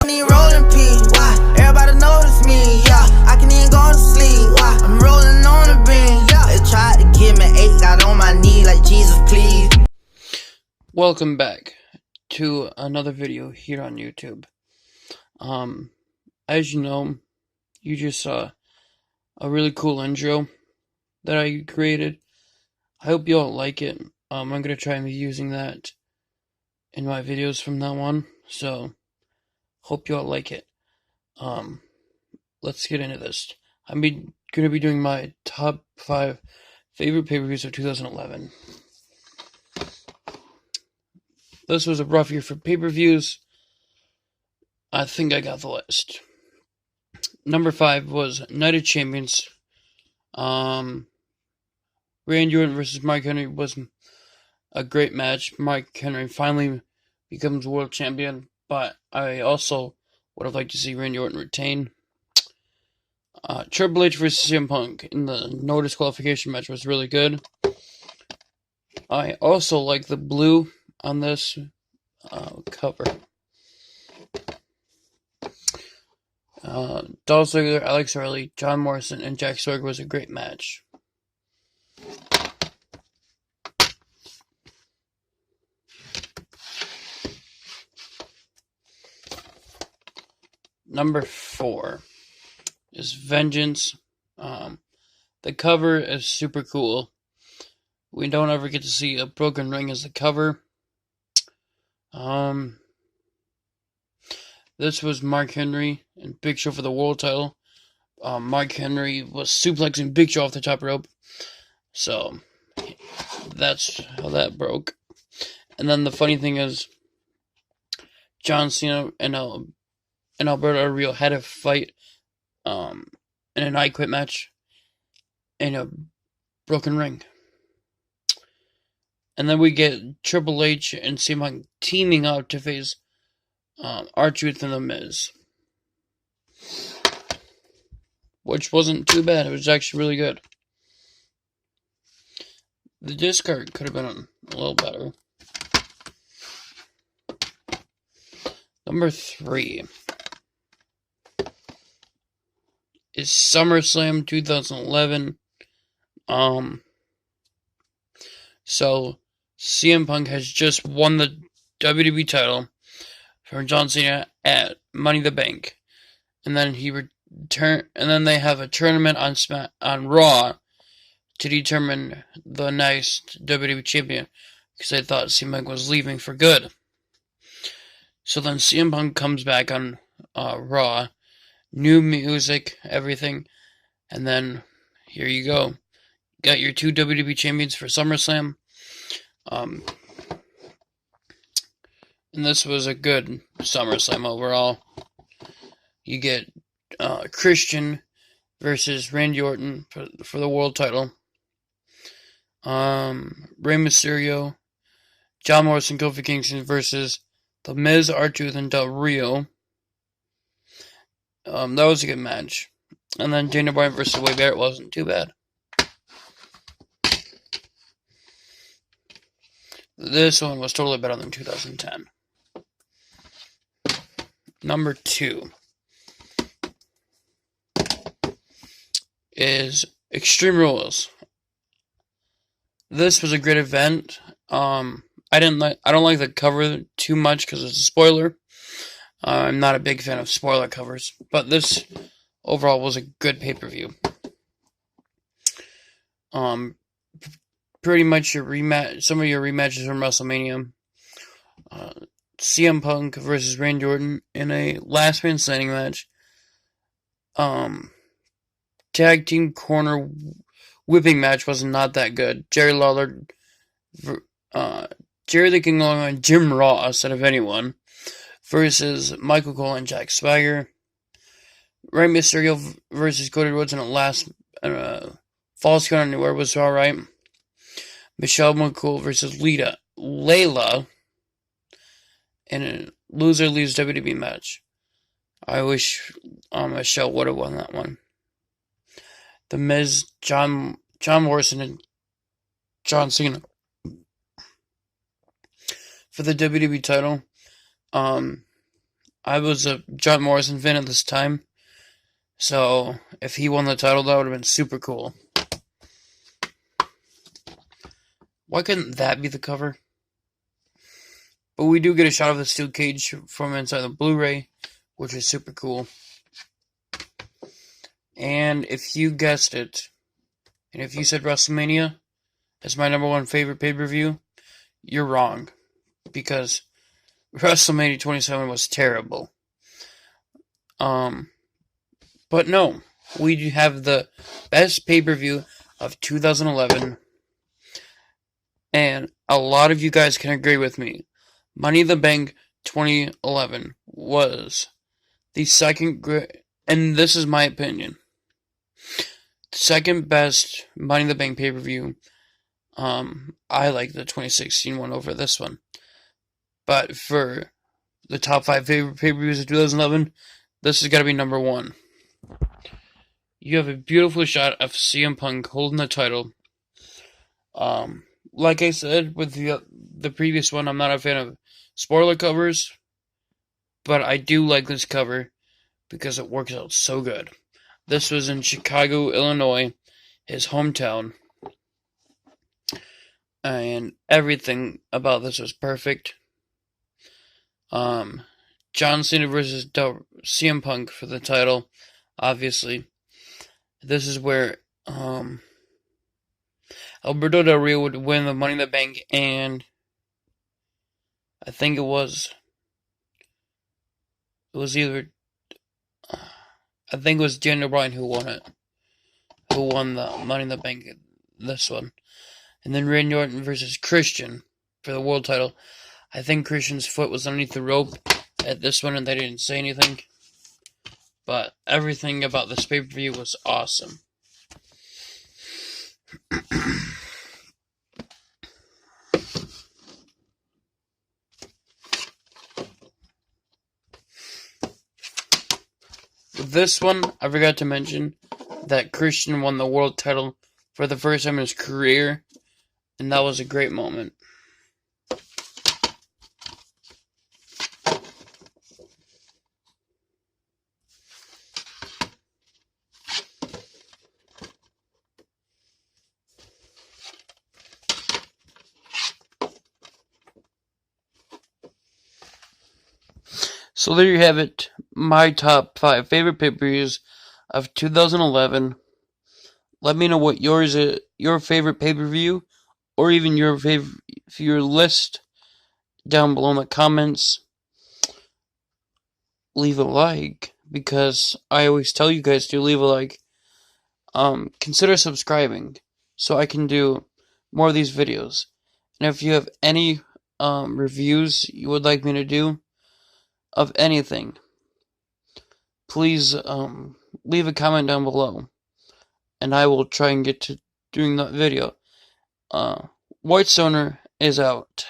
don't need rolling peas. Why? Everybody notice me, yeah. I can even go to sleep. Why? I'm rolling on the beam, yeah. They tried to give me 8, got on my knee like Jesus, please. Welcome back to another video here on YouTube. As you know, you just saw a really cool intro that I created. I hope you all like it. I'm gonna try and be using that in my videos from now on, so hope you all like it. Let's get into this. I'm gonna be doing my top 5 favorite pay-per-views of 2011. This was a rough year for pay-per-views. I think I got the list. Number 5 was Night of Champions. Randy Orton versus Mark Henry was a great match. Mark Henry finally becomes world champion, but I also would have liked to see Randy Orton retain. Triple H versus CM Punk in the no disqualification match was really good. I also like the blue on this cover. Dolph Ziggler, Alex Riley, John Morrison, and Jack Swagger was a great match. Number 4 is Vengeance. The cover is super cool. We don't ever get to see a broken ring as the cover. This was Mark Henry and Big Show for the world title. Mark Henry was suplexing Big Show off the top rope. So, that's how that broke. And then the funny thing is, John Cena and Alberto Del Rio had a fight in an I Quit match in a broken ring. And then we get Triple H and CM Punk teaming up to face R-Truth and The Miz. Which wasn't too bad. It was actually really good. The discard could have been a little better. Number 3 is SummerSlam 2011. So CM Punk has just won the WWE title from John Cena at Money in the Bank, and then they have a tournament on Raw to determine the next WWE champion, because they thought CM Punk was leaving for good. So then CM Punk comes back on Raw, new music, everything, and then here you go. Got your 2 WWE champions for SummerSlam. And this was a good SummerSlam overall. You get Christian versus Randy Orton for the world title. Rey Mysterio, John Morrison, Kofi Kingston versus The Miz, R-Truth, and Del Rio. That was a good match. And then Daniel Bryan versus Wade Barrett wasn't too bad. This one was totally better than 2010. Number 2 is Extreme Rules. This was a great event. I don't like the cover too much because it's a spoiler. I'm not a big fan of spoiler covers, but this overall was a good pay-per-view. Pretty much some of your rematches from WrestleMania. CM Punk versus Randy Orton in a last man standing match. Tag team corner whipping match was not that good. Jerry Lawler, Jerry the King Lawler, and Jim Ross out of anyone versus Michael Cole and Jack Swagger. Rey Mysterio versus Cody Rhodes in a last false count anywhere was alright. Michelle McCool versus Layla in a loser leaves WWE match. I wish Michelle would have won that one. The Miz, John Morrison, and John Cena for the WWE title. I was a John Morrison fan at this time, so if he won the title, that would have been super cool. Why couldn't that be the cover? But we do get a shot of the steel cage from inside the Blu-ray, which is super cool. And if you guessed it, and if you said WrestleMania as my number one favorite pay-per-view, you're wrong. Because WrestleMania 27 was terrible. But no, we have the best pay-per-view of 2011. And a lot of you guys can agree with me. Money in the Bank 2011 was the second great, and this is my opinion, the second best Money in the Bank pay-per-view. I like the 2016 one over this one. But for the top 5 favorite pay-per-views of 2011, this has got to be number 1. You have a beautiful shot of CM Punk holding the title. Like I said with the previous one, I'm not a fan of spoiler covers, but I do like this cover because it works out so good. This was in Chicago, Illinois, his hometown, and everything about this was perfect. John Cena versus CM Punk for the title, obviously. This is where Alberto Del Rio would win the Money in the Bank, and I think it was Daniel Bryan who won it, who won the Money in the Bank, this one. And then Randy Orton versus Christian for the world title. I think Christian's foot was underneath the rope at this one, and they didn't say anything. But everything about this pay-per-view was awesome. With this one, I forgot to mention that Christian won the world title for the first time in his career, and that was a great moment. So there you have it, my top 5 favorite pay-per-views of 2011. Let me know what your favorite pay-per-view, or even your list down below in the comments. Leave a like, because I always tell you guys to leave a like. Consider subscribing so I can do more of these videos. And if you have any reviews you would like me to do of anything, please leave a comment down below, and I will try and get to doing that video. White Stoner is out.